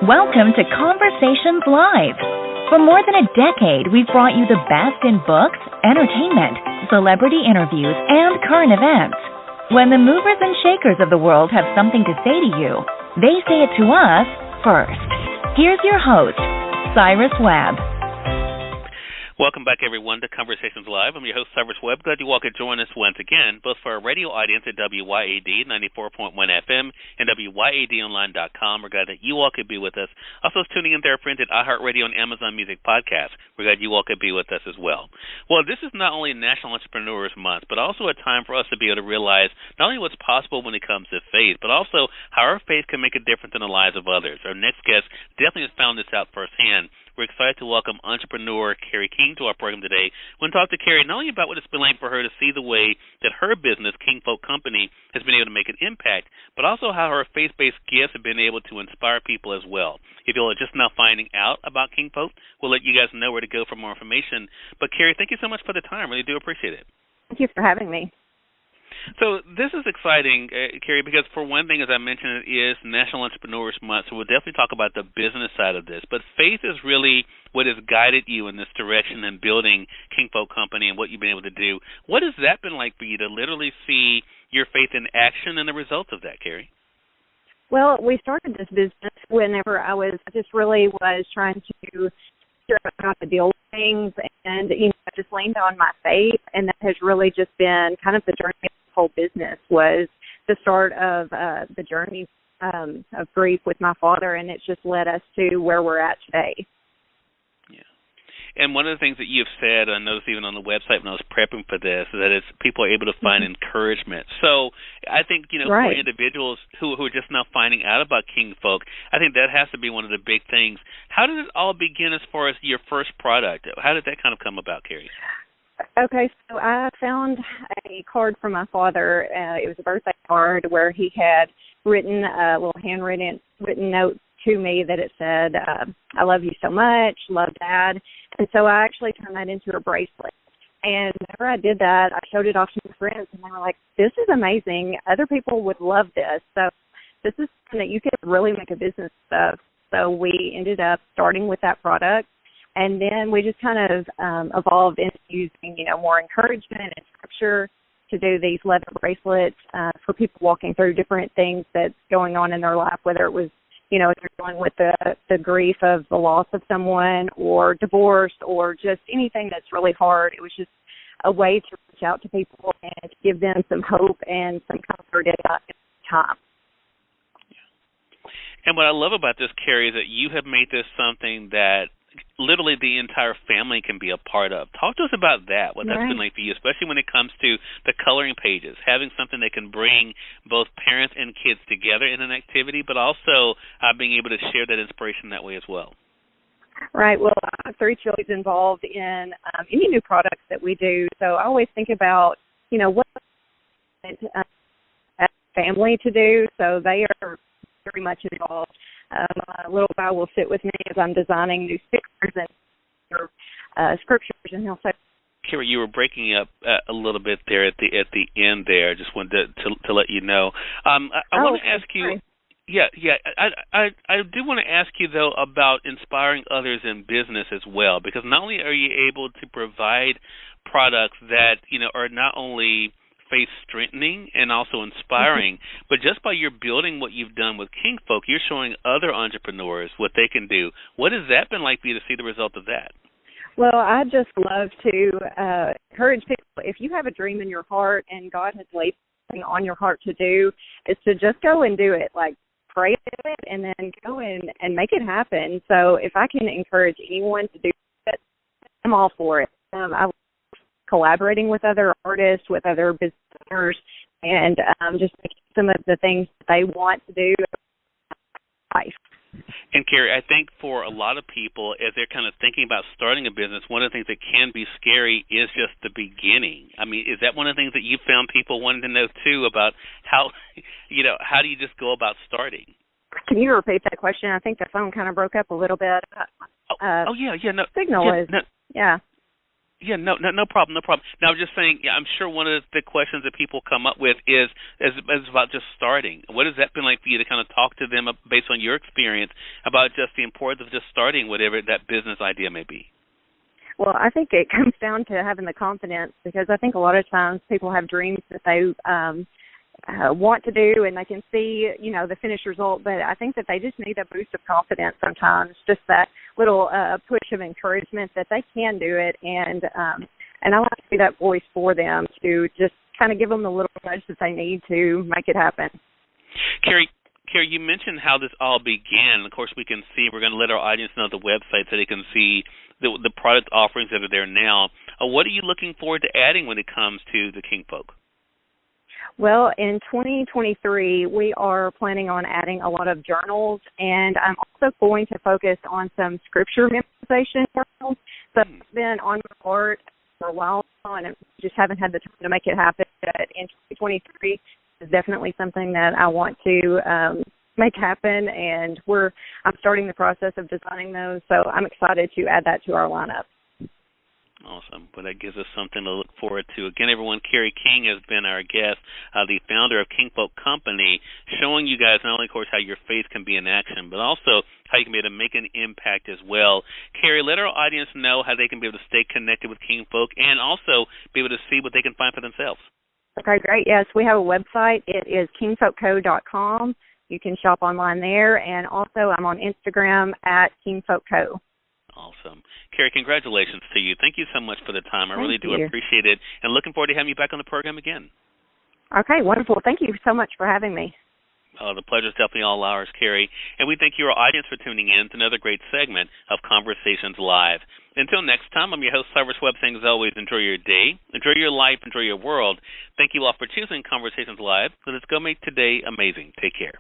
Welcome to Conversations Live. For more than a decade, we've brought you the best in books, entertainment, celebrity interviews, and current events. When the movers and shakers of the world have something to say to you, they say it to us first. Here's your host, Cyrus Webb. Welcome back, everyone, to Conversations Live. I'm your host, Cyrus Webb. Glad you all could join us once again, both for our radio audience at WYAD 94.1 FM and WYADonline.com. We're glad that you all could be with us. Also, tuning in to our friends at iHeartRadio and Amazon Music Podcast. We're glad you all could be with us as well. Well, this is not only National Entrepreneurs Month, but also a time for us to be able to realize not only what's possible when it comes to faith, but also how our faith can make a difference in the lives of others. Our next guest definitely has found this out firsthand. We're excited to welcome entrepreneur Kerri King to our program today. We're going to talk to Kerri not only about what it's been like for her to see the way that her business, King Folk Company, has been able to make an impact, but also how her faith-based gifts have been able to inspire people as well. If you're just now finding out about King Folk, we'll let you guys know where to go for more information. But Kerri, thank you so much for the time. Really do appreciate it. Thank you for having me. So this is exciting, Kerri, because for one thing, as I mentioned, it is National Entrepreneurs Month, so we'll definitely talk about the business side of this. But faith is really what has guided you in this direction in building King Folk Company and what you've been able to do. What has that been like for you to literally see your faith in action and the results of that, Kerri? Well, we started this business whenever I just really was trying to figure out how to deal with things, and I just leaned on my faith, and that has really just been kind of the journey of the whole business. Was the start of the journey of grief with my father, and it's just led us to where we're at today. Yeah. And one of the things that you've said, I noticed even on the website when I was prepping for this, is that it's people are able to find encouragement. So I think, Right. for individuals who are just now finding out about King Folk, I think that has to be one of the big things. How did it all begin as far as your first product? How did that kind of come about, Kerri? Okay, so I found a card from my father. It was a birthday card where he had written a little handwritten note to me that it said, I love you so much, love Dad. And so I actually turned that into a bracelet. And whenever I did that, I showed it off to my friends, and they were like, this is amazing. Other people would love this. So this is something that you could really make a business of. So we ended up starting with that product. And then we just kind of evolved into using, more encouragement and scripture to do these leather bracelets for people walking through different things that's going on in their life, whether it was, if they're dealing with the grief of the loss of someone or divorce or just anything that's really hard. It was just a way to reach out to people and to give them some hope and some comfort in that time. And what I love about this, Kerri, is that you have made this something that literally the entire family can be a part of. Talk to us about that, what that's been like for you, especially when it comes to the coloring pages, having something that can bring both parents and kids together in an activity, but also being able to share that inspiration that way as well. Right. Well, I have 3 children involved in any new products that we do, so I always think about, what as a family to do, so they are very much involved. A little guy will sit with me as I'm designing new stickers and scriptures, and he'll say, Kerri, you were breaking up a little bit there at the end there. I just wanted to let you know. I want to ask you. Yeah. I do want to ask you, though, about inspiring others in business as well, because not only are you able to provide products that, are not only faith-strengthening and also inspiring, but just by your building what you've done with King Folk, you're showing other entrepreneurs what they can do. What has that been like for you to see the result of that? Well, I just love to encourage people, if you have a dream in your heart and God has laid something on your heart to do, is to just go and do it. Like, pray about it and then go and make it happen. So if I can encourage anyone to do it, I'm all for it. I collaborating with other artists, with other business owners, and just making some of the things that they want to do in life. And Kerri, I think for a lot of people, as they're kind of thinking about starting a business, one of the things that can be scary is just the beginning. I mean, is that one of the things that you found people wanting to know too about how, how do you just go about starting? Can you repeat that question? I think the phone kind of broke up a little bit. No. Signal is, yeah. Yeah, no problem, no problem. Now, I'm just saying, yeah, I'm sure one of the questions that people come up with is about just starting. What has that been like for you to kind of talk to them based on your experience about just the importance of just starting whatever that business idea may be? Well, I think it comes down to having the confidence, because I think a lot of times people have dreams that they want to do, and they can see, the finished result, but I think that they just need a boost of confidence sometimes, just that little push of encouragement that they can do it, and I like to be that voice for them to just kind of give them the little nudge that they need to make it happen. Kerri, you mentioned how this all began. Of course, we're going to let our audience know the website so they can see the product offerings that are there now. What are you looking forward to adding when it comes to the Kingfolk? Well, in 2023, we are planning on adding a lot of journals, and I'm also going to focus on some scripture memorization journals. So it's been on my heart for a while, and I just haven't had the time to make it happen. But in 2023 is definitely something that I want to make happen, and I'm starting the process of designing those, so I'm excited to add that to our lineup. Awesome. Well, that gives us something to look forward to. Again, everyone, Kerri King has been our guest, the founder of Kingfolk Company, showing you guys not only, of course, how your faith can be in action, but also how you can be able to make an impact as well. Kerri, let our audience know how they can be able to stay connected with Kingfolk and also be able to see what they can find for themselves. Okay, great. Yes, we have a website. It is kingfolkco.com. You can shop online there, and also I'm on Instagram at kingfolkco. Awesome. Kerri, congratulations to you. Thank you so much for the time. I really do appreciate it, and looking forward to having you back on the program again. Okay, wonderful. Thank you so much for having me. The pleasure is definitely all ours, Kerri. And we thank your audience for tuning in to another great segment of Conversations Live. Until next time, I'm your host, Cyrus Webb, saying as always, enjoy your day, enjoy your life, enjoy your world. Thank you all for choosing Conversations Live. Let us go make today amazing. Take care.